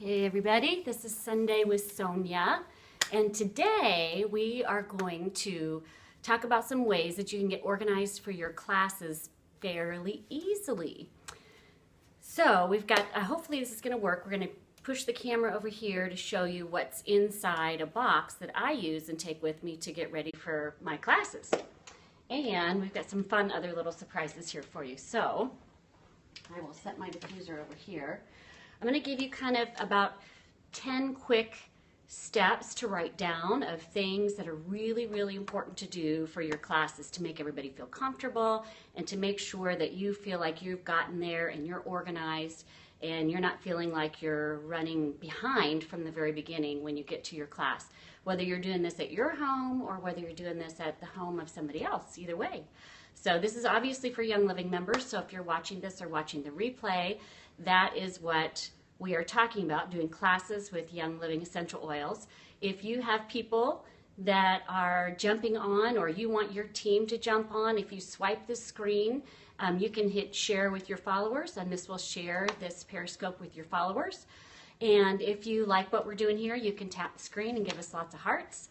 Hey everybody, this is Sunday with Sonya, and today we are going to talk about some ways that you can get organized for your classes fairly easily. So we've got, hopefully this is going to work. We're going to push the camera over here to show you what's inside a box that I use and take with me to get ready for my classes. And we've got some fun other little surprises here for you. So I will set my diffuser over here. I'm going to give you kind of about 10 quick steps to write down of things that are really, really important to do for your classes to make everybody feel comfortable and to make sure that you feel like you've gotten there and you're organized and you're not feeling like you're running behind from the very beginning when you get to your class. Whether you're doing this at your home or whether you're doing this at the home of somebody else, either way. So this is obviously for Young Living members, so if you're watching this or watching the replay, that is what we are talking about, doing classes with Young Living essential oils. If you have people that are jumping on or you want your team to jump on, if you swipe the screen, you can hit share with your followers, and this will share this Periscope with your followers. And if you like what we're doing here, you can tap the screen and give us lots of hearts.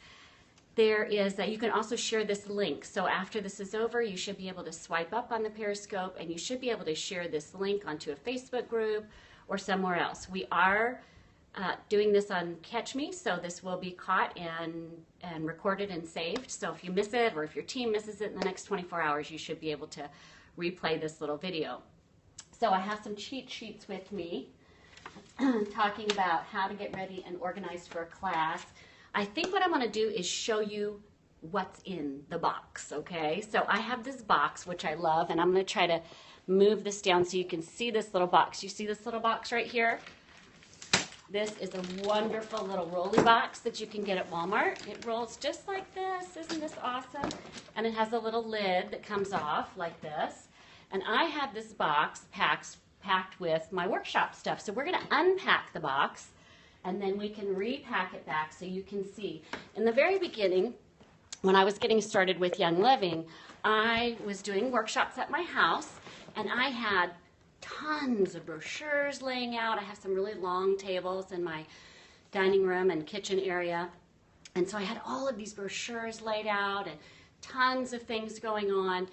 There is that you can also share this link. So after this is over, you should be able to swipe up on the Periscope and you should be able to share this link onto a Facebook group or somewhere else. We are doing this on Catch Me, so this will be caught and recorded and saved. So if you miss it or if your team misses it in the next 24 hours, you should be able to replay this little video. So I have some cheat sheets with me talking about how to get ready and organized for a class. I think what I'm going to do is show you what's in the box, okay? So I have this box, which I love, and I'm going to try to move this down so you can see this little box. You see this little box right here? This is a wonderful little rolly box that you can get at Walmart. It rolls just like this. Isn't this awesome? And it has a little lid that comes off like this. And I have this box packed with my workshop stuff. So we're going to unpack the box, and then we can repack it back so you can see. In the very beginning, when I was getting started with Young Living, I was doing workshops at my house, and I had tons of brochures laying out. I have some really long tables in my dining room and kitchen area, and so I had all of these brochures laid out and tons of things going on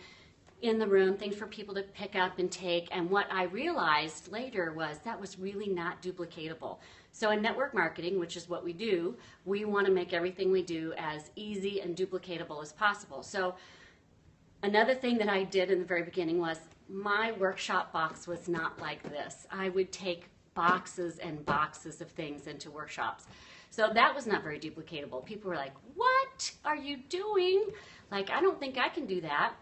in the room, things for people to pick up and take. And what I realized later was that was really not duplicatable. So in network marketing, which is what we do, we want to make everything we do as easy and duplicatable as possible. So another thing that I did in the very beginning was my workshop box was not like this. I would take boxes and boxes of things into workshops. So that was not very duplicatable. People were like, "What are you doing? Like, I don't think I can do that."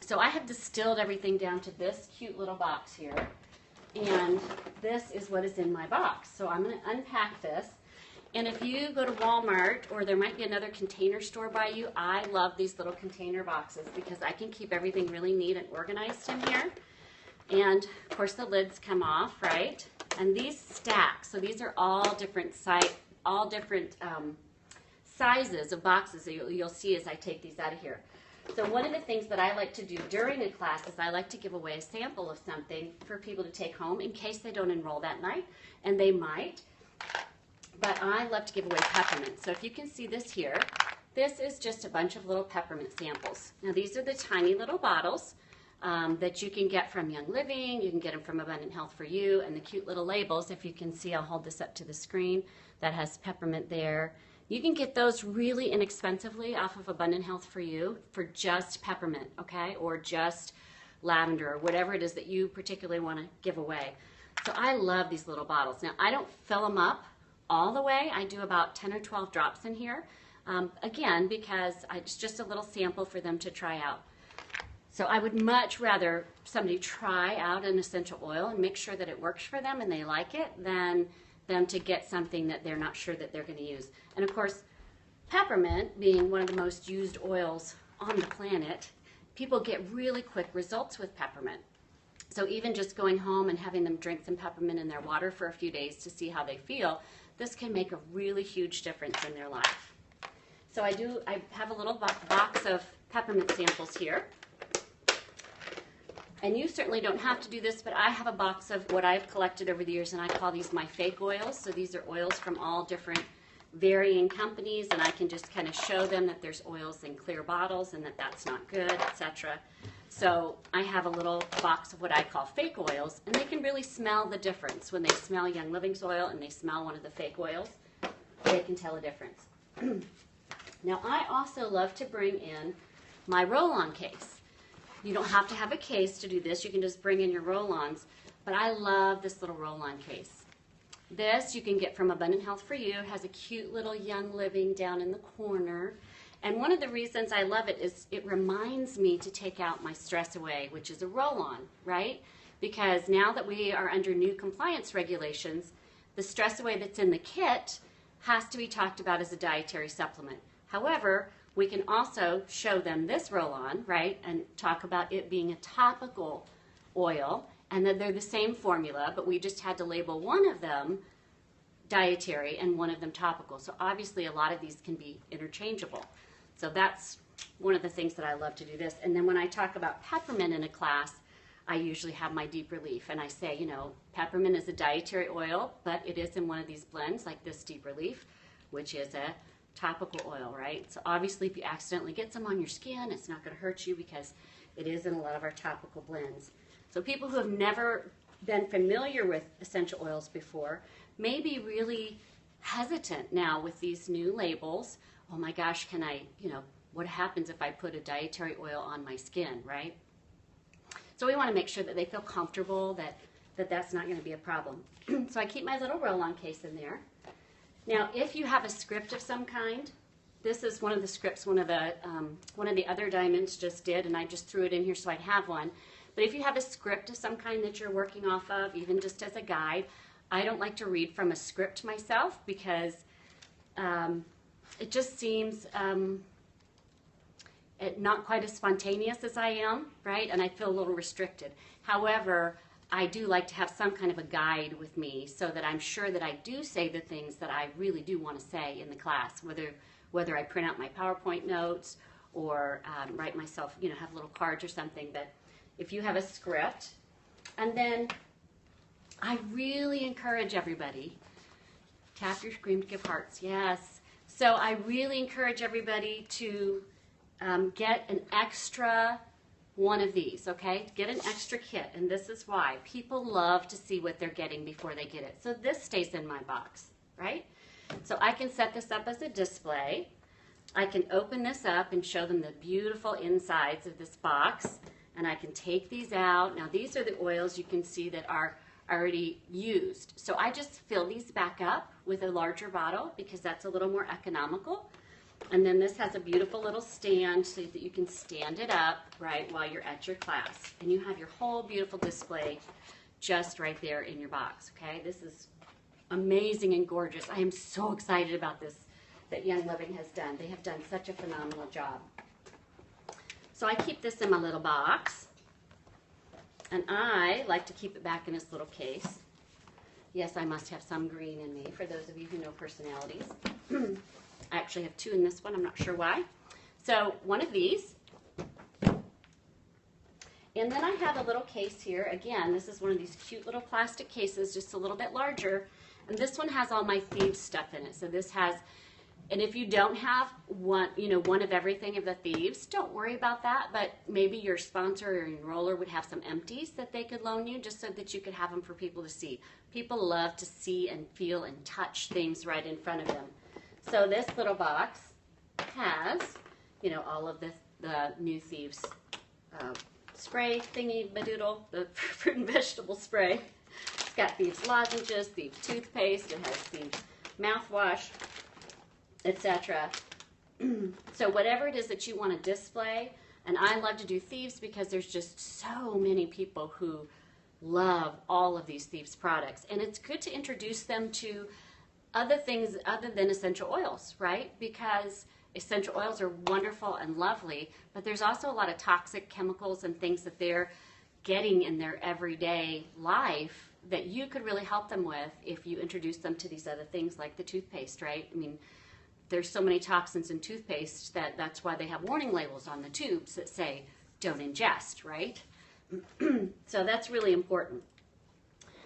So I have distilled everything down to this cute little box here. And this is what is in my box. So I'm going to unpack this. And if you go to Walmart, or there might be another container store by you, I love these little container boxes because I can keep everything really neat and organized in here. And of course the lids come off, right? And these stack. So these are all different sizes of boxes that you'll see as I take these out of here. So one of the things that I like to do during a class is I like to give away a sample of something for people to take home in case they don't enroll that night, and they might. But I love to give away peppermint. So if you can see this here, this is just a bunch of little peppermint samples. Now these are the tiny little bottles that you can get from Young Living. You can get them from Abundant Health for You, and the cute little labels. If you can see, I'll hold this up to the screen. That has peppermint there. You can get those really inexpensively off of Abundant Health for You for just peppermint, okay, or just lavender, or whatever it is that you particularly want to give away. So I love these little bottles. Now I don't fill them up all the way. I do about 10 or 12 drops in here, again, because it's just a little sample for them to try out. So I would much rather somebody try out an essential oil and make sure that it works for them and they like it than them to get something that they're not sure that they're going to use. And of course, peppermint being one of the most used oils on the planet, people get really quick results with peppermint. So even just going home and having them drink some peppermint in their water for a few days to see how they feel, this can make a really huge difference in their life. So I have a little box of peppermint samples here. And you certainly don't have to do this, but I have a box of what I've collected over the years, and I call these my fake oils. So these are oils from all different varying companies, and I can just kind of show them that there's oils in clear bottles and that that's not good, etc. So I have a little box of what I call fake oils, and they can really smell the difference. When they smell Young Living's oil and they smell one of the fake oils, they can tell a difference. Now, I also love to bring in my roll-on case. You don't have to have a case to do this. You can just bring in your roll-ons. But I love this little roll-on case. This you can get from Abundant Health for You. It has a cute little Young Living down in the corner. And one of the reasons I love it is it reminds me to take out my Stress Away, which is a roll-on, right? Because now that we are under new compliance regulations, the Stress Away that's in the kit has to be talked about as a dietary supplement. However, we can also show them this roll-on, right, and talk about it being a topical oil, and that they're the same formula, but we just had to label one of them dietary and one of them topical. So obviously a lot of these can be interchangeable. So that's one of the things that I love to do this. And then when I talk about peppermint in a class, I usually have my Deep Relief, and I say, you know, peppermint is a dietary oil, but it is in one of these blends like this Deep Relief, which is a topical oil, right? So obviously if you accidentally get some on your skin, it's not going to hurt you because it is in a lot of our topical blends. So people who have never been familiar with essential oils before may be really hesitant now with these new labels. Oh my gosh, can I, you know, what happens if I put a dietary oil on my skin, right? So we want to make sure that they feel comfortable, that that's not going to be a problem. So I keep my little roll-on case in there. Now, if you have a script of some kind, this is one of the scripts one of the other diamonds just did, and I just threw it in here so I'd have one. But if you have a script of some kind that you're working off of, even just as a guide, I don't like to read from a script myself because it just seems not quite as spontaneous as I am, right? And I feel a little restricted. However, I do like to have some kind of a guide with me so that I'm sure that I do say the things that I really do want to say in the class, whether I print out my PowerPoint notes or write myself, you know, have little cards or something. But if you have a script, and then I really encourage everybody, tap your screen to give hearts, yes. So I really encourage everybody to get an extra one of these, okay? Get an extra kit, and this is why. People love to see what they're getting before they get it. So this stays in my box, right? So I can set this up as a display. I can open this up and show them the beautiful insides of this box, and I can take these out. Now these are the oils you can see that are already used. So I just fill these back up with a larger bottle because that's a little more economical. And then this has a beautiful little stand so that you can stand it up, right, while you're at your class. And you have your whole beautiful display just right there in your box, okay? This is amazing and gorgeous. I am so excited about this that Young Living has done. They have done such a phenomenal job. So I keep this in my little box. And I like to keep it back in this little case. Yes, I must have some green in me, for those of you who know personalities. I actually have two in this one. I'm not sure why. So one of these. And then I have a little case here. Again, this is one of these cute little plastic cases, just a little bit larger. And this one has all my Thieves stuff in it. So this has, and if you don't have one, you know, one of everything of the Thieves, don't worry about that. But maybe your sponsor or enroller would have some empties that they could loan you just so that you could have them for people to see. People love to see and feel and touch things right in front of them. So this little box has, you know, all of the new Thieves spray thingy badoodle, the fruit and vegetable spray. It's got Thieves lozenges, Thieves toothpaste, it has Thieves mouthwash, etc. So whatever it is that you want to display, and I love to do Thieves because there's just so many people who love all of these Thieves products. And it's good to introduce them to other things other than essential oils, right? Because essential oils are wonderful and lovely, but there's also a lot of toxic chemicals and things that they're getting in their everyday life that you could really help them with if you introduce them to these other things like the toothpaste, right? I mean, there's so many toxins in toothpaste that's why they have warning labels on the tubes that say, don't ingest, right? So that's really important.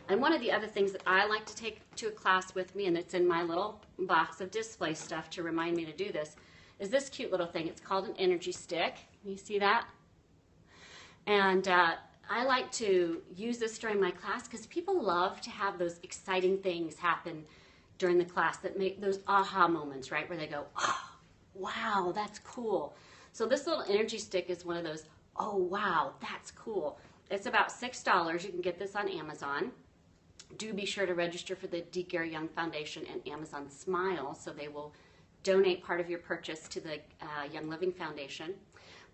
And one of the other things that I like to take to a class with me, and it's in my little box of display stuff to remind me to do this, is this cute little thing. It's called an energy stick. Can you see that? And I like to use this during my class because people love to have those exciting things happen during the class that make those aha moments, right? Where they go, oh, wow, that's cool. So this little energy stick is one of those, oh, wow, that's cool. It's about $6. You can get this on Amazon. Do be sure to register for the D. Gary Young Foundation and Amazon Smile so they will donate part of your purchase to the Young Living Foundation.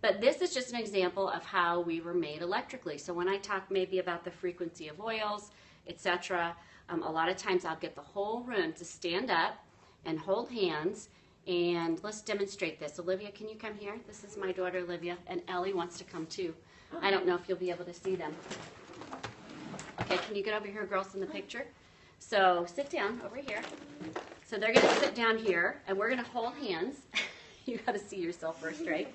But this is just an example of how we were made electrically. So when I talk maybe about the frequency of oils, etc., a lot of times I'll get the whole room to stand up and hold hands, and let's demonstrate this. Olivia, can you come here? This is my daughter Olivia, and Ellie wants to come too. I don't know if you'll be able to see them. Okay, can you get over here, girls, in the picture? So sit down over here. So they're going to sit down here, and we're going to hold hands. You got to see yourself first, right?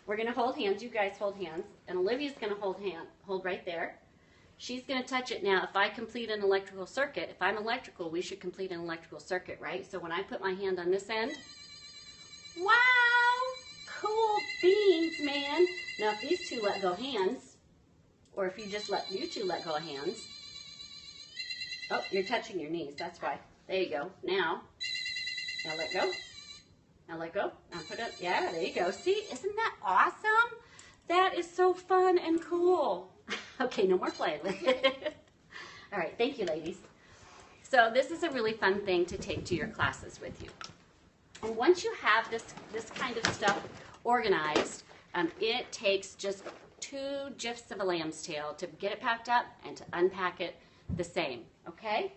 We're going to hold hands. You guys hold hands. And Olivia's going to hold right there. She's going to touch it now. If I complete an electrical circuit, if I'm electrical, we should complete an electrical circuit, right? So when I put my hand on this end, wow, cool beans, man. Now if these two let go hands, or if you just let you two let go of hands, oh, you're touching your knees, that's why. There you go. Now let go. Now let go. Now put it, yeah, there you go. See, isn't that awesome? That is so fun and cool. Okay, no more playing with it. All right, thank you, ladies. So this is a really fun thing to take to your classes with you. And once you have this kind of stuff organized, it takes just 2 gifs of a lamb's tail to get it packed up and to unpack it the same, okay?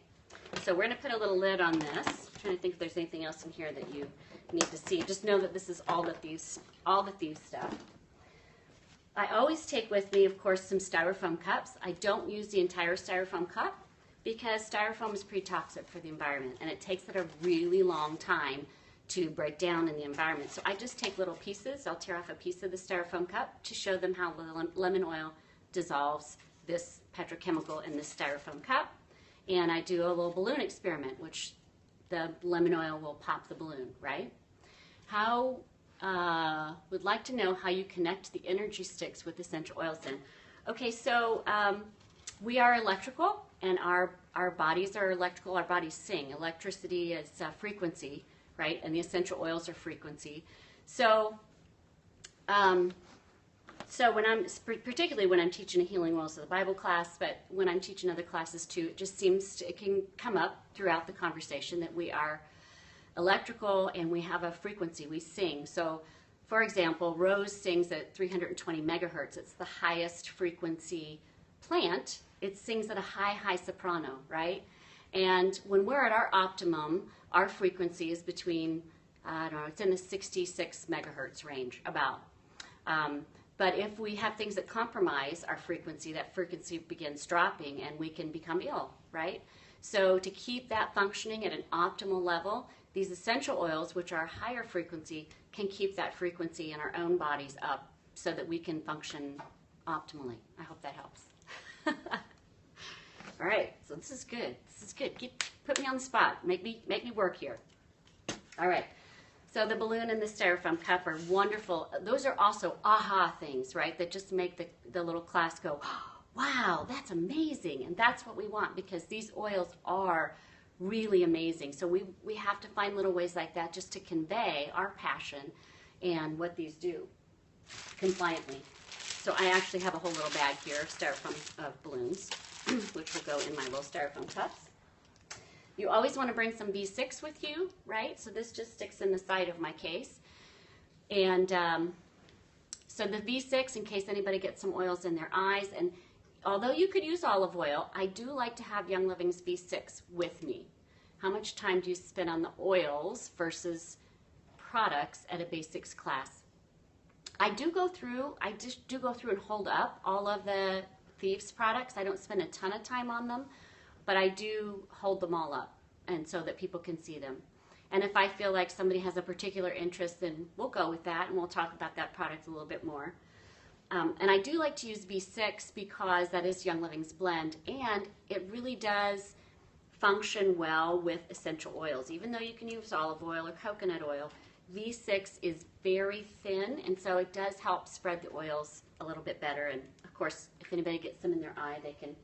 So we're going to put a little lid on this. I'm trying to think if there's anything else in here that you need to see. Just know that this is all the Thieves stuff. I always take with me, of course, some styrofoam cups. I don't use the entire styrofoam cup because styrofoam is pretty toxic for the environment, and it takes it a really long time to break down in the environment. So I just take little pieces. I'll tear off a piece of the styrofoam cup to show them how lemon oil dissolves this petrochemical in this styrofoam cup. And I do a little balloon experiment, which the lemon oil will pop the balloon, right? Would like to know how you connect the energy sticks with essential oils in. Okay, so we are electrical, and our bodies are electrical. Our bodies sing. Electricity is frequency, right? And the essential oils are frequency. So, particularly when I'm teaching a healing oils of the Bible class, but when I'm teaching other classes too, it just it can come up throughout the conversation that we are electrical and we have a frequency. We sing. So, for example, Rose sings at 320 megahertz. It's the highest frequency plant. It sings at a high soprano, right? And when we're at our optimum, our frequency is between, I don't know, it's in the 66 megahertz range, about. But if we have things that compromise our frequency, that frequency begins dropping and we can become ill, right? So to keep that functioning at an optimal level, these essential oils, which are higher frequency, can keep that frequency in our own bodies up so that we can function optimally. I hope that helps. All right, so this is good. This is good. Put me on the spot. Make me work here. All right. So the balloon and the styrofoam cup are wonderful. Those are also aha things, right? That just make the little class go, wow, that's amazing. And that's what we want because these oils are really amazing. So we have to find little ways like that just to convey our passion and what these do compliantly. So I actually have a whole little bag here of styrofoam balloons, which will go in my little styrofoam cups. You always want to bring some V6 with you, right? So this just sticks in the side of my case. And so the V6, in case anybody gets some oils in their eyes, and although you could use olive oil, I do like to have Young Living's V6 with me. How much time do you spend on the oils versus products at a basics class? I just do go through and hold up all of the Thieves products. I don't spend a ton of time on them, but I do hold them all up and so that people can see them. And if I feel like somebody has a particular interest, then we'll go with that and we'll talk about that product a little bit more. And I do like to use B6 because that is Young Living's blend, and it really does function well with essential oils. Even though you can use olive oil or coconut oil, V6 is very thin, and so it does help spread the oils a little bit better. And of course, if anybody gets them in their eye, they can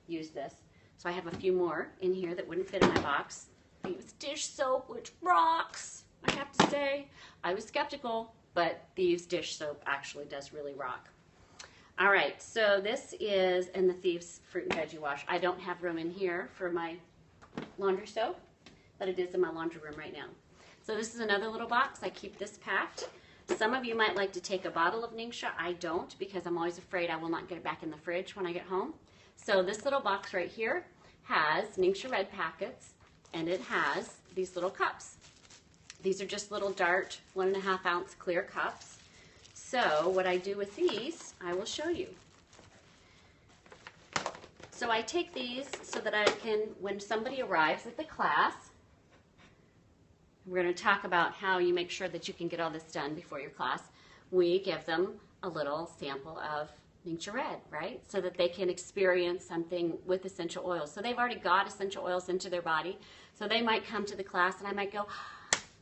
use this. So I have a few more in here that wouldn't fit in my box. Thieves dish soap, which rocks, I have to say. I was skeptical, but Thieves dish soap actually does really rock. All right, so this is in the Thieves fruit and veggie wash. I don't have room in here for my laundry soap, but it is in my laundry room right now. So this is another little box. I keep this packed. Some of you might like to take a bottle of Ningxia. I don't, because I'm always afraid I will not get it back in the fridge when I get home. So this little box right here has Ningxia Red packets, and it has these little cups. These are just little Dart 1.5 ounce clear cups. So what I do with these, I will show you. So I take these so that I can, when somebody arrives at the class, we're going to talk about how you make sure that you can get all this done before your class. We give them a little sample of Ningxia Red, right? So that they can experience something with essential oils. So they've already got essential oils into their body. So they might come to the class and I might go,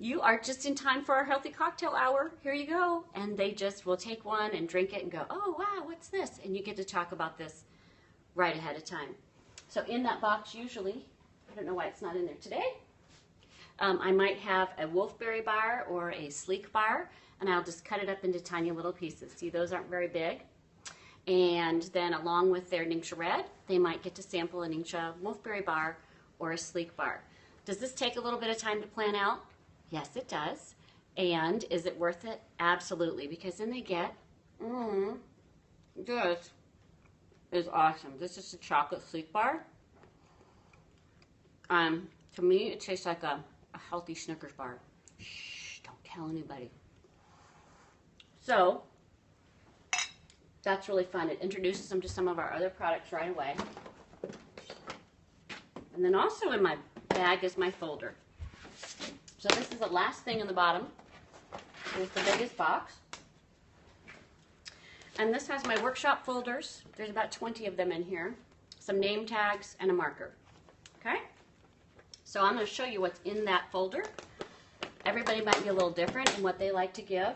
you are just in time for our healthy cocktail hour. Here you go. And they just will take one and drink it and go, oh, wow, what's this? And you get to talk about this right ahead of time. So in that box usually, I don't know why it's not in there today, I might have a wolfberry bar or a sleek bar, and I'll just cut it up into tiny little pieces. See, those aren't very big. And then along with their Ningxia Red, they might get to sample a Ningxia wolfberry bar or a sleek bar. Does this take a little bit of time to plan out? Yes, it does. And is it worth it? Absolutely, because then they get, this is awesome. This is a chocolate sleek bar. To me, it tastes like a healthy Snickers bar. Shh, don't tell anybody. So, that's really fun. It introduces them to some of our other products right away. And then also in my bag is my folder. So this is the last thing in the bottom. Here's the biggest box. And this has my workshop folders. There's about 20 of them in here. Some name tags and a marker. Okay? So I'm going to show you what's in that folder. Everybody might be a little different in what they like to give.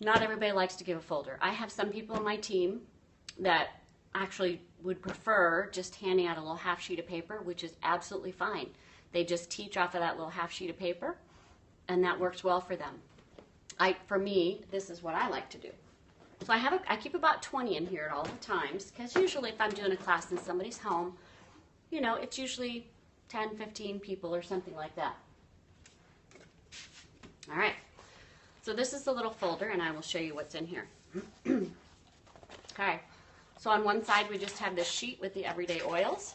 Not everybody likes to give a folder. I have some people on my team that actually would prefer just handing out a little half sheet of paper, which is absolutely fine. They just teach off of that little half sheet of paper, and that works well for them. For me, this is what I like to do. So I keep about 20 in here at all the times, because usually if I'm doing a class in somebody's home, you know, it's usually 10, 15 people or something like that. All right. So this is the little folder, and I will show you what's in here. Okay. So on one side, we just have this sheet with the everyday oils.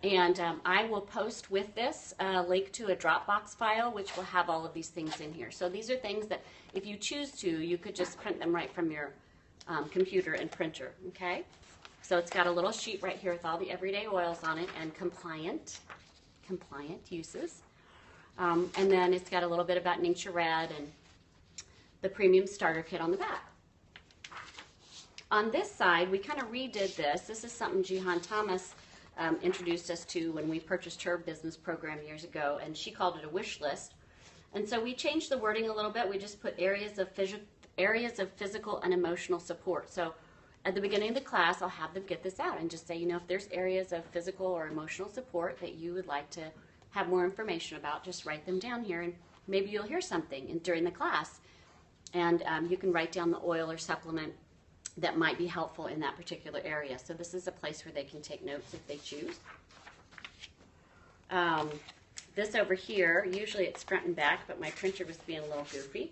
And I will post with this a link to a Dropbox file, which will have all of these things in here. So these are things that, if you choose to, you could just print them right from your computer and printer, okay? So it's got a little sheet right here with all the everyday oils on it and compliant uses. And then it's got a little bit about Ningxia Red and the premium starter kit on the back. On this side, we kind of redid this. This is something Jihan Thomas introduced us to when we purchased her business program years ago, and she called it a wish list. And so we changed the wording a little bit. We just put areas of physical and emotional support. So at the beginning of the class, I'll have them get this out and just say, you know, if there's areas of physical or emotional support that you would like to have more information about, just write them down here, and maybe you'll hear something during the class. And you can write down the oil or supplement that might be helpful in that particular area. So this is a place where they can take notes if they choose. This over here, usually it's front and back, but my printer was being a little goofy.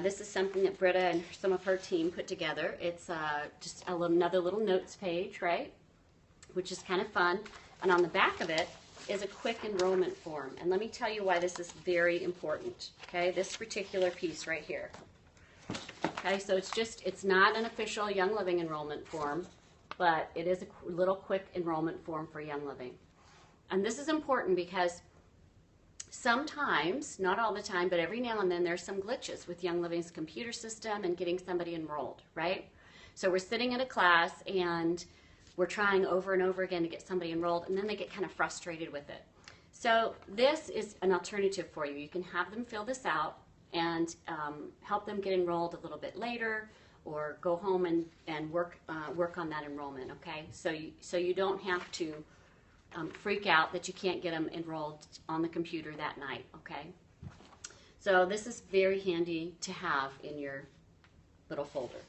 This is something that Britta and some of her team put together. It's just another little notes page, right? Which is kind of fun. And on the back of it is a quick enrollment form. And let me tell you why this is very important, okay? This particular piece right here. Okay, so it's not an official Young Living enrollment form, but it is a little quick enrollment form for Young Living. And this is important because sometimes, not all the time, but every now and then there's some glitches with Young Living's computer system and getting somebody enrolled, right? So we're sitting in a class and we're trying over and over again to get somebody enrolled, and then they get kind of frustrated with it. So this is an alternative for you. You can have them fill this out and help them get enrolled a little bit later, or go home and work on that enrollment, okay? So you don't have to freak out that you can't get them enrolled on the computer that night, okay? So this is very handy to have in your little folder.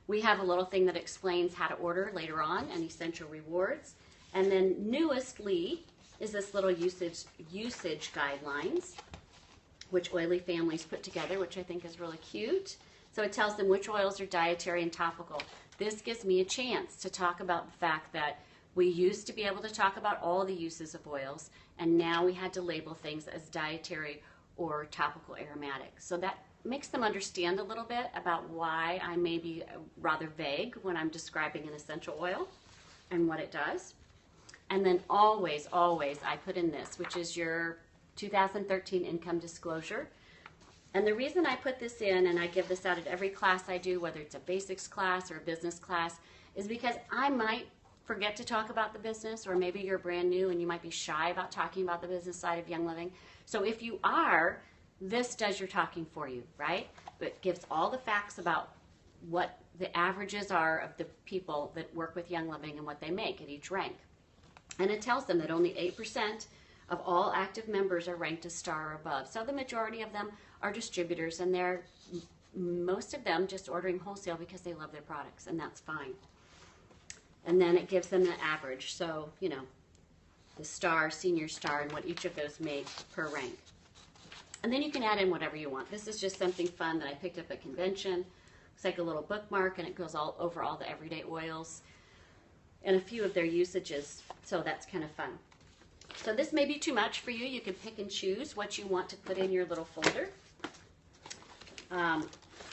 We have a little thing that explains how to order later on and essential rewards. And then newestly is this little usage guidelines, which Oily Families put together, which I think is really cute. So it tells them which oils are dietary and topical. This gives me a chance to talk about the fact that we used to be able to talk about all the uses of oils, and now we had to label things as dietary or topical aromatic. So that makes them understand a little bit about why I may be rather vague when I'm describing an essential oil and what it does. And then always, always, I put in this, which is your 2013 income disclosure. And the reason I put this in, and I give this out at every class I do, whether it's a basics class or a business class, is because I might forget to talk about the business, or maybe you're brand new and you might be shy about talking about the business side of Young Living. So if you are, this does your talking for you, right? It gives all the facts about what the averages are of the people that work with Young Living and what they make at each rank. And it tells them that only 8% of all active members are ranked a star or above. So the majority of them are distributors, and they're, most of them, just ordering wholesale because they love their products, and that's fine. And then it gives them the average. So, you know, the star, senior star, and what each of those make per rank. And then you can add in whatever you want. This is just something fun that I picked up at convention. It's like a little bookmark, and it goes all over all the everyday oils and a few of their usages. So that's kind of fun. So this may be too much for you. You can pick and choose what you want to put in your little folder.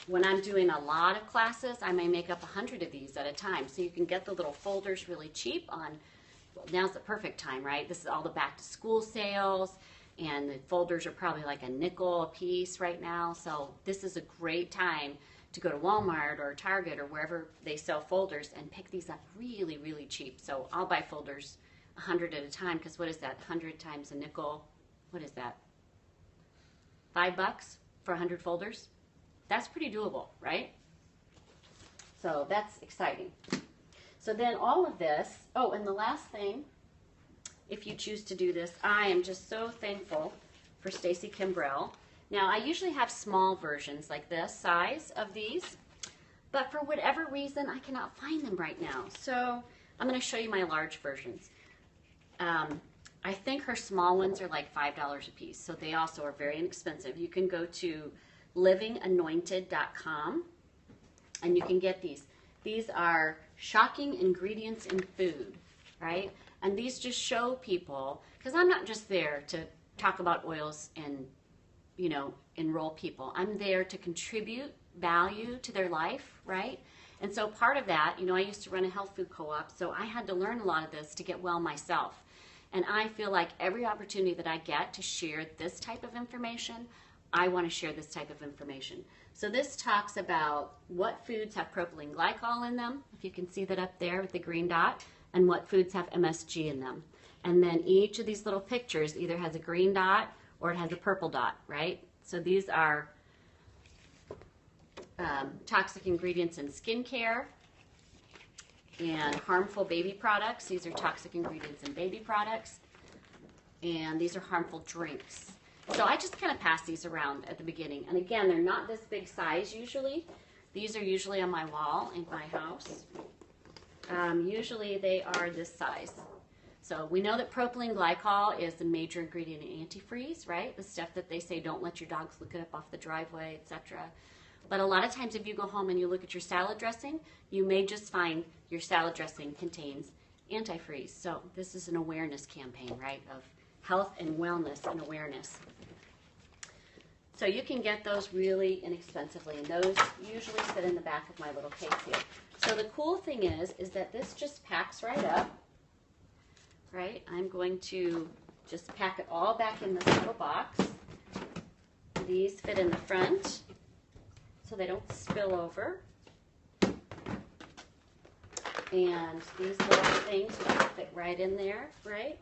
When I'm doing a lot of classes, I may make up 100 of these at a time. So you can get the little folders really cheap on, well, now's the perfect time, right? This is all the back to school sales, and the folders are probably like a nickel a piece right now. So this is a great time to go to Walmart or Target or wherever they sell folders and pick these up really, really cheap. So I'll buy folders 100 at a time, because what is that? 100 times a nickel, what is that? $5 for 100 folders? That's pretty doable, right? So that's exciting. So then all of this, oh, and the last thing, if you choose to do this, I am just so thankful for Stacy Kimbrell. Now, I usually have small versions like this size of these, but for whatever reason, I cannot find them right now. So I'm going to show you my large versions. I think her small ones are like $5 a piece, so they also are very inexpensive. You can go to livinganointed.com and you can get these. These are shocking ingredients in food, right? And these just show people, because I'm not just there to talk about oils and, you know, enroll people. I'm there to contribute value to their life, right? And so part of that, you know, I used to run a health food co-op, so I had to learn a lot of this to get well myself. And I feel like every opportunity that I get to share this type of information, I want to share this type of information. So this talks about what foods have propylene glycol in them, if you can see that up there with the green dot, and what foods have MSG in them. And then each of these little pictures either has a green dot or it has a purple dot, right? So these are toxic ingredients in skincare and harmful baby products. These are toxic ingredients in baby products. And these are harmful drinks. So I just kind of pass these around at the beginning. And again, they're not this big size usually. These are usually on my wall in my house. Usually they are this size. So we know that propylene glycol is the major ingredient in antifreeze, right? The stuff that they say don't let your dogs lick it up off the driveway, etc. But a lot of times if you go home and you look at your salad dressing, you may just find your salad dressing contains antifreeze. So this is an awareness campaign, right, of health and wellness and awareness. So you can get those really inexpensively, and those usually sit in the back of my little case here. So the cool thing is that this just packs right up, right? I'm going to just pack it all back in this little box. These fit in the front so they don't spill over. And these little things fit right in there, right?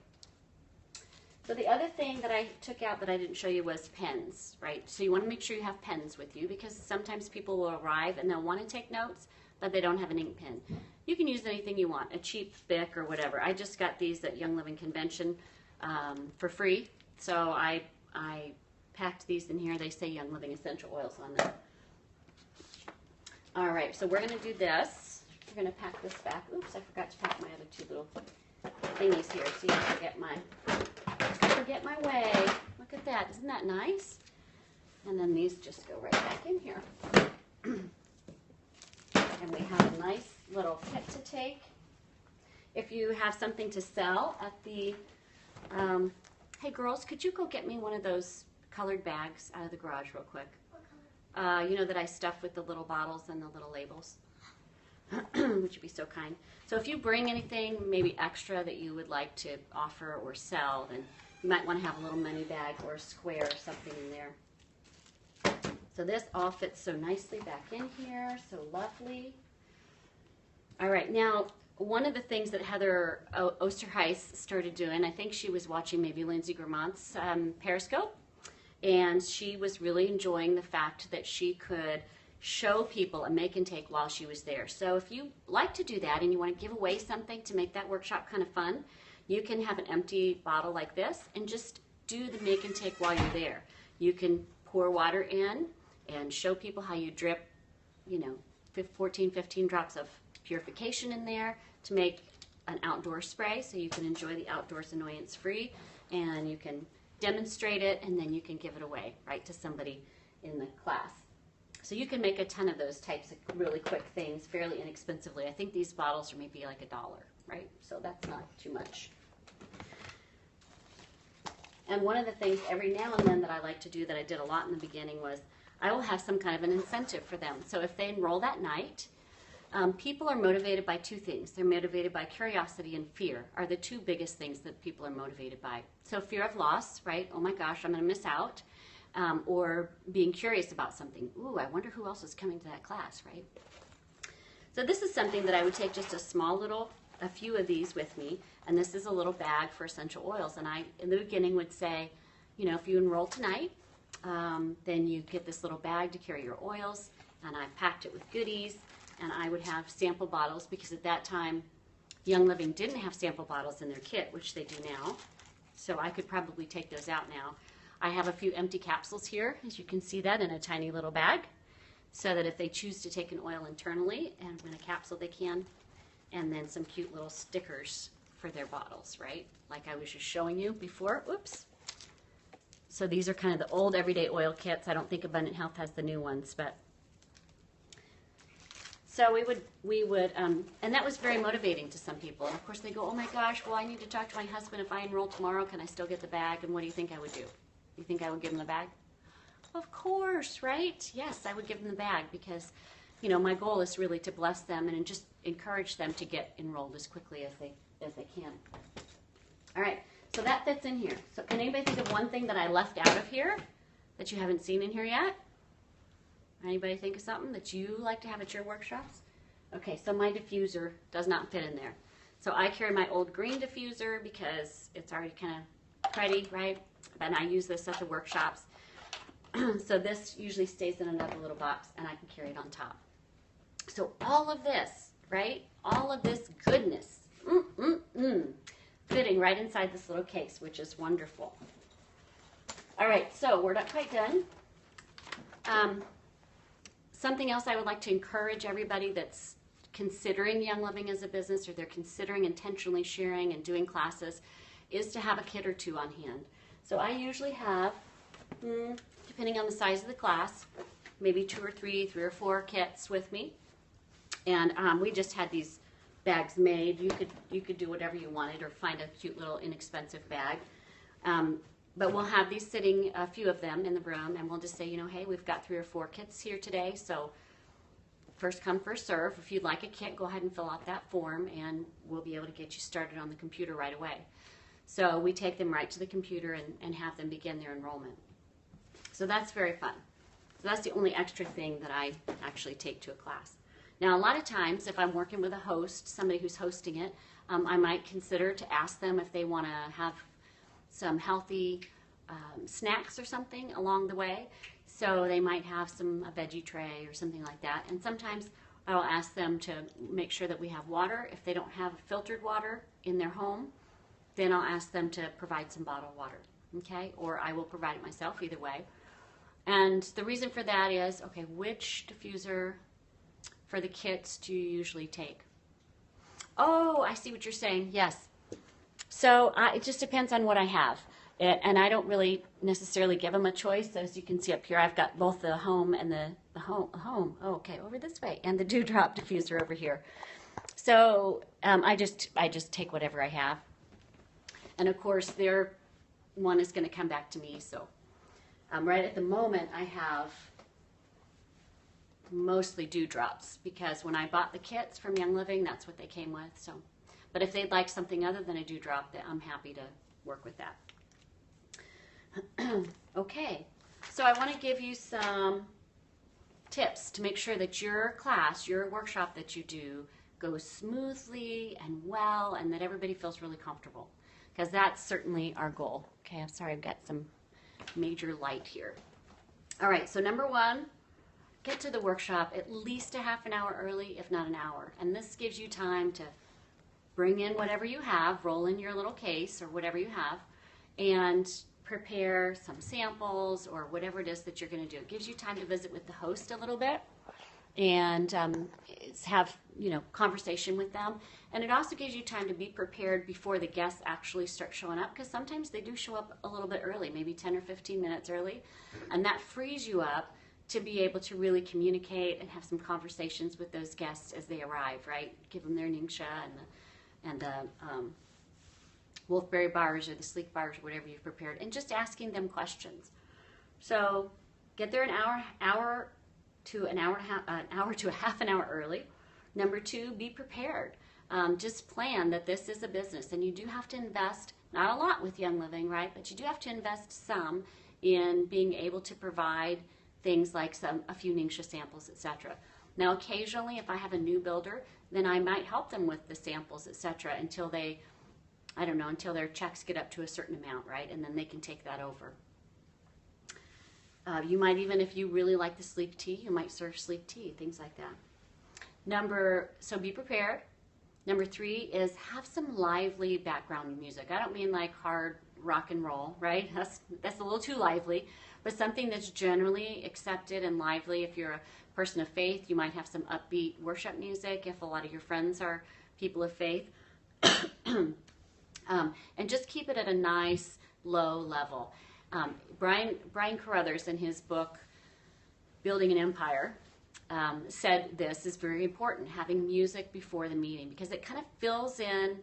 So the other thing that I took out that I didn't show you was pens, right? So you want to make sure you have pens with you because sometimes people will arrive and they'll want to take notes, but they don't have an ink pen. You can use anything you want, a cheap Bic or whatever. I just got these at Young Living Convention for free. So I packed these in here. They say Young Living Essential Oils on them. All right, so we're going to do this. We're going to pack this back. Oops, I forgot to pack my other two little thingies here so you don't forget my way. Look at that. Isn't that nice? And then these just go right back in here. And we have a nice little kit to take. If you have something to sell at the, hey girls, could you go get me one of those colored bags out of the garage real quick? What color? You know that I stuff with the little bottles and the little labels? Would you be so kind? So if you bring anything maybe extra that you would like to offer or sell, then you might want to have a little money bag or a square or something in there. So this all fits so nicely back in here, so lovely. All right, now one of the things that Heather Osterheis started doing, I think she was watching maybe Lindsay Gramont's Periscope, and she was really enjoying the fact that she could show people a make and take while she was there. So if you like to do that and you want to give away something to make that workshop kind of fun, you can have an empty bottle like this and just do the make and take while you're there. You can pour water in and show people how you drip, 14, 15 drops of purification in there to make an outdoor spray so you can enjoy the outdoors annoyance free, and you can demonstrate it and then you can give it away, right, to somebody in the class. So you can make a ton of those types of really quick things fairly inexpensively. I think these bottles are maybe like $1, right? So that's not too much. And one of the things every now and then that I like to do that I did a lot in the beginning was I will have some kind of an incentive for them. So if they enroll that night, people are motivated by two things. They're motivated by curiosity and fear are the two biggest things that people are motivated by. So fear of loss, right? Oh my gosh, I'm going to miss out. Or being curious about something. Ooh, I wonder who else is coming to that class, right? So this is something that I would take just a few of these with me, and this is a little bag for essential oils. And I, in the beginning, would say, if you enroll tonight, then you get this little bag to carry your oils, and I packed it with goodies, and I would have sample bottles, because at that time, Young Living didn't have sample bottles in their kit, which they do now, so I could probably take those out now. I have a few empty capsules here, as you can see that, in a tiny little bag, so that if they choose to take an oil internally and in a capsule they can, and then some cute little stickers for their bottles, right? Like I was just showing you before. Oops. So these are kind of the old everyday oil kits. I don't think Abundant Health has the new ones, but so we would, and that was very motivating to some people. And of course they go, oh my gosh, well I need to talk to my husband. If I enroll tomorrow, can I still get the bag? And what do you think I would do? You think I would give them the bag? Of course, right? Yes, I would give them the bag because, my goal is really to bless them and just encourage them to get enrolled as quickly as they can. All right, so that fits in here. So can anybody think of one thing that I left out of here that you haven't seen in here yet? Anybody think of something that you like to have at your workshops? Okay, so my diffuser does not fit in there. So I carry my old green diffuser because it's already kind of cruddy, right? And I use this at the workshops. So this usually stays in another little box, and I can carry it on top. So all of this, right? All of this goodness, fitting right inside this little case, which is wonderful. All right, so we're not quite done. Something else I would like to encourage everybody that's considering Young Living as a business, or they're considering intentionally sharing and doing classes, is to have a kit or two on hand. So I usually have, depending on the size of the class, maybe 2 or 3 or 4 kits with me. And we just had these bags made. You could do whatever you wanted or find a cute little inexpensive bag. But we'll have these sitting, a few of them in the room, and we'll just say, hey, we've got 3 or 4 kits here today, so first come, first serve. If you'd like a kit, go ahead and fill out that form, and we'll be able to get you started on the computer right away. So we take them right to the computer and have them begin their enrollment. So that's very fun. So that's the only extra thing that I actually take to a class. Now, a lot of times, if I'm working with a host, somebody who's hosting it, I might consider to ask them if they want to have some healthy snacks or something along the way. So they might have a veggie tray or something like that. And sometimes I'll ask them to make sure that we have water. If they don't have filtered water in their home, then I'll ask them to provide some bottled water, okay? Or I will provide it myself, either way. And the reason for that is, okay, which diffuser for the kits do you usually take? Oh, I see what you're saying, yes. So it just depends on what I have. And I don't really necessarily give them a choice. As you can see up here, I've got both the home and the home. Oh, okay, over this way, and the dewdrop diffuser over here. So I just take whatever I have. And of course, their one is going to come back to me. So right at the moment, I have mostly dewdrops because when I bought the kits from Young Living, that's what they came with. So, but if they'd like something other than a dewdrop, then I'm happy to work with that. Okay, so I want to give you some tips to make sure that your class, your workshop that you do, goes smoothly and well, and that everybody feels really comfortable, because that's certainly our goal. Okay, I'm sorry, I've got some major light here. All right, so number one, get to the workshop at least a half an hour early, if not an hour. And this gives you time to bring in whatever you have, roll in your little case or whatever you have, and prepare some samples or whatever it is that you're going to do. It gives you time to visit with the host a little bit and have, conversation with them. And it also gives you time to be prepared before the guests actually start showing up, because sometimes they do show up a little bit early, maybe 10 or 15 minutes early, and that frees you up to be able to really communicate and have some conversations with those guests as they arrive, right? Give them their ningxia and the wolfberry bars or the sleek bars or whatever you've prepared, and just asking them questions. So get there an hour to a half an hour early. Number two, be prepared. Just plan that this is a business, and you do have to invest, not a lot with Young Living, right? But you do have to invest some in being able to provide things like a few ningxia samples, etc. Now, occasionally, if I have a new builder, then I might help them with the samples, etc. until until their checks get up to a certain amount, right? And then they can take that over. You might even, if you really like the sleek tea, you might serve sleek tea, things like that. So be prepared. Number three is have some lively background music. I don't mean like hard rock and roll, right? That's a little too lively, but something that's generally accepted and lively. If you're a person of faith, you might have some upbeat worship music if a lot of your friends are people of faith. And just keep it at a nice low level. Brian Carruthers, in his book Building an Empire, said this is very important, having music before the meeting, because it kind of fills in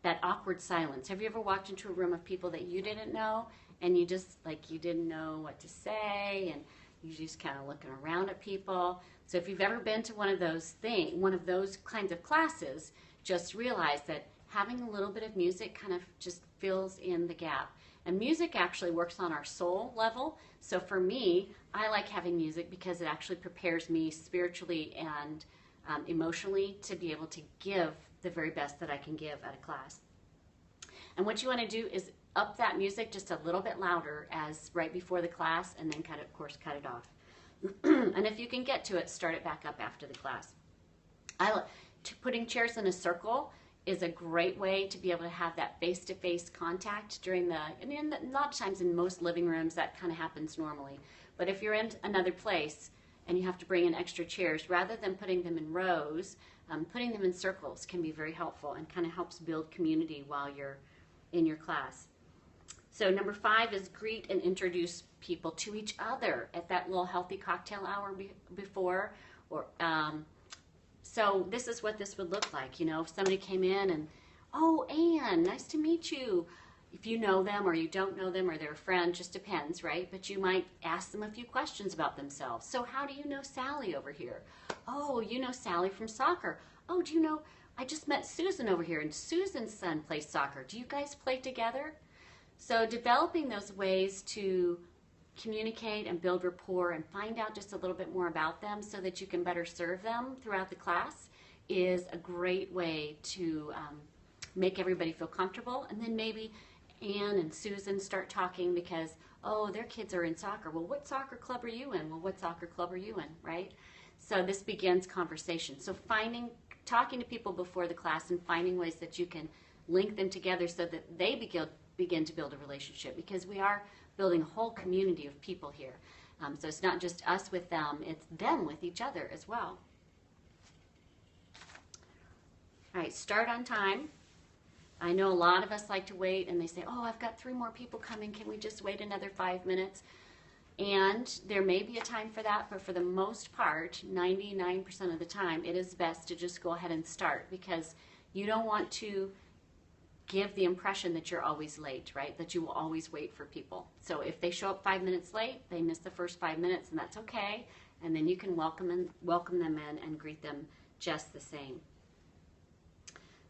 that awkward silence. Have you ever walked into a room of people that you didn't know, and you just, you didn't know what to say, and you just kind of looking around at people? So if you've ever been to one of those kinds of classes, just realize that having a little bit of music kind of just fills in the gap. And music actually works on our soul level. So for me, I like having music because it actually prepares me spiritually and emotionally to be able to give the very best that I can give at a class. And what you want to do is up that music just a little bit louder as right before the class, and then cut it off. And if you can get to it, start it back up after the class. Putting chairs in a circle is a great way to be able to have that face-to-face contact during a lot of times in most living rooms that kind of happens normally. But if you're in another place and you have to bring in extra chairs, rather than putting them in rows, putting them in circles can be very helpful and kind of helps build community while you're in your class. So number 5 is greet and introduce people to each other at that little healthy cocktail hour before. So this is what this would look like. If somebody came in and, oh, Anne, nice to meet you. If you know them or you don't know them or they're a friend, just depends, right? But you might ask them a few questions about themselves. So how do you know Sally over here? Oh, you know Sally from soccer. Oh, do you know I just met Susan over here, and Susan's son plays soccer. Do you guys play together? So developing those ways to communicate and build rapport and find out just a little bit more about them so that you can better serve them throughout the class is a great way to make everybody feel comfortable. And then maybe Anne and Susan start talking because, oh, their kids are in soccer. Well, what soccer club are you in? Well, what soccer club are you in, right? So this begins conversation. So talking to people before the class and finding ways that you can link them together so that they begin to build a relationship, because we are building a whole community of people here. So it's not just us with them, it's them with each other as well. All right, start on time. I know a lot of us like to wait and they say, oh, I've got 3 more people coming, can we just wait another 5 minutes? And there may be a time for that, but for the most part, 99% of the time, it is best to just go ahead and start, because you don't want to give the impression that you're always late, right? That you will always wait for people. So if they show up 5 minutes late, they miss the first 5 minutes, and that's okay. And then you can welcome them in and greet them just the same.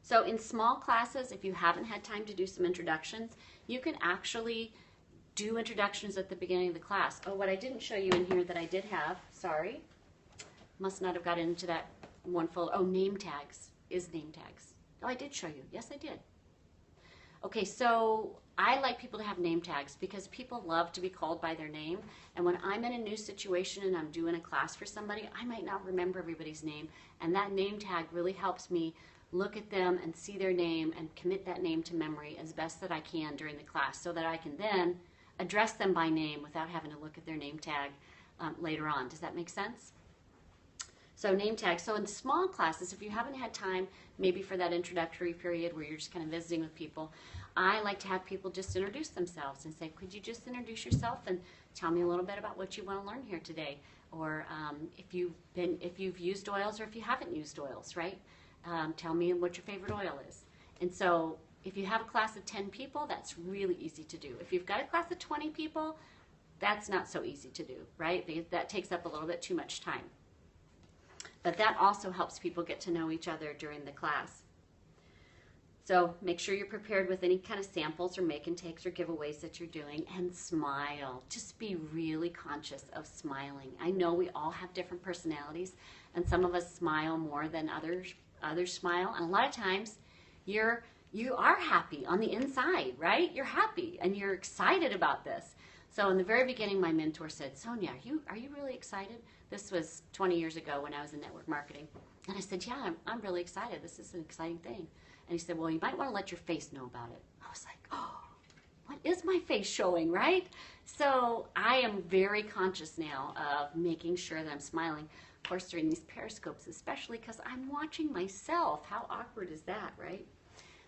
So in small classes, if you haven't had time to do some introductions, you can actually do introductions at the beginning of the class. Oh, what I didn't show you in here that I did have, sorry, must not have got into that one folder. Oh, name tags is name tags. Oh, I did show you. Yes, I did. Okay, so I like people to have name tags because people love to be called by their name. And when I'm in a new situation and I'm doing a class for somebody, I might not remember everybody's name. And that name tag really helps me look at them and see their name and commit that name to memory as best that I can during the class, so that I can then address them by name without having to look at their name tag later on. Does that make sense? So name tags. So in small classes, if you haven't had time, maybe for that introductory period where you're just kind of visiting with people, I like to have people just introduce themselves and say, could you just introduce yourself and tell me a little bit about what you want to learn here today? Or if you've used oils or if you haven't used oils, right? Tell me what your favorite oil is. And so if you have a class of 10 people, that's really easy to do. If you've got a class of 20 people, that's not so easy to do, right? That takes up a little bit too much time. But that also helps people get to know each other during the class. So make sure you're prepared with any kind of samples or make and takes or giveaways that you're doing, and smile. Just be really conscious of smiling. I know we all have different personalities, and some of us smile more than others smile, and a lot of times you are happy on the inside, right? You're happy and you're excited about this. So in the very beginning, my mentor said, Sonya, are you really excited? This was 20 years ago when I was in network marketing. And I said, yeah, I'm really excited. This is an exciting thing. And he said, well, you might want to let your face know about it. I was like, oh, what is my face showing, right? So I am very conscious now of making sure that I'm smiling. Of course, during these periscopes, especially because I'm watching myself. How awkward is that, right?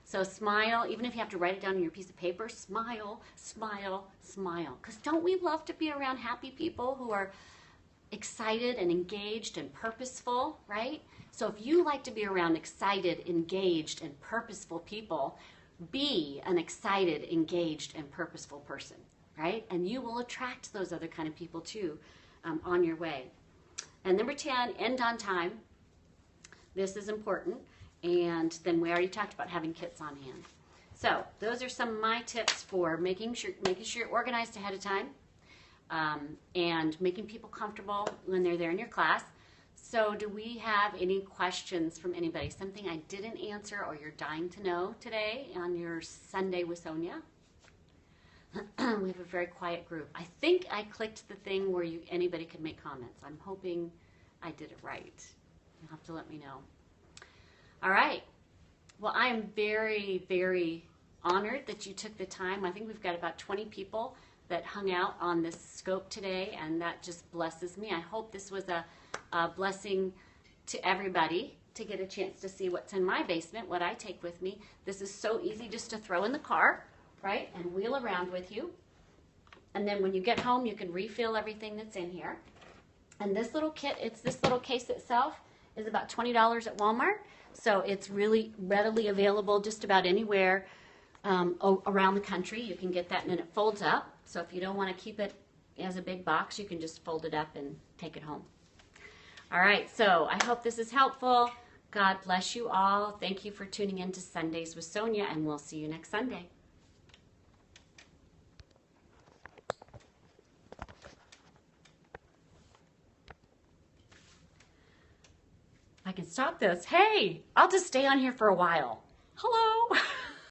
So smile, even if you have to write it down on your piece of paper, smile, smile, smile. Because don't we love to be around happy people who are excited and engaged and purposeful, right? So if you like to be around excited, engaged, and purposeful people, be an excited, engaged, and purposeful person, right? And you will attract those other kind of people too on your way. And number 10, end on time. This is important. And then we already talked about having kits on hand. So those are some of my tips for making sure you're organized ahead of time and making people comfortable when they're there in your class. So do we have any questions from anybody? Something I didn't answer or you're dying to know today on your Sunday with Sonya? We have a very quiet group. I think I clicked the thing where anybody could make comments. I'm hoping I did it right. You'll have to let me know. All right. Well, I am very, very honored that you took the time. I think we've got about 20 people that hung out on this scope today, and that just blesses me. I hope this was a blessing to everybody to get a chance to see what's in my basement, what I take with me. This is so easy just to throw in the car, right, and wheel around with you. And then when you get home, you can refill everything that's in here. And this little kit, this little case itself is about $20 at Walmart. So it's really readily available just about anywhere around the country. You can get that, and it folds up. So if you don't want to keep it as a big box, you can just fold it up and take it home. All right, so I hope this is helpful. God bless you all. Thank you for tuning in to Sundays with Sonya, and we'll see you next Sunday. I can stop this. Hey, I'll just stay on here for a while. Hello.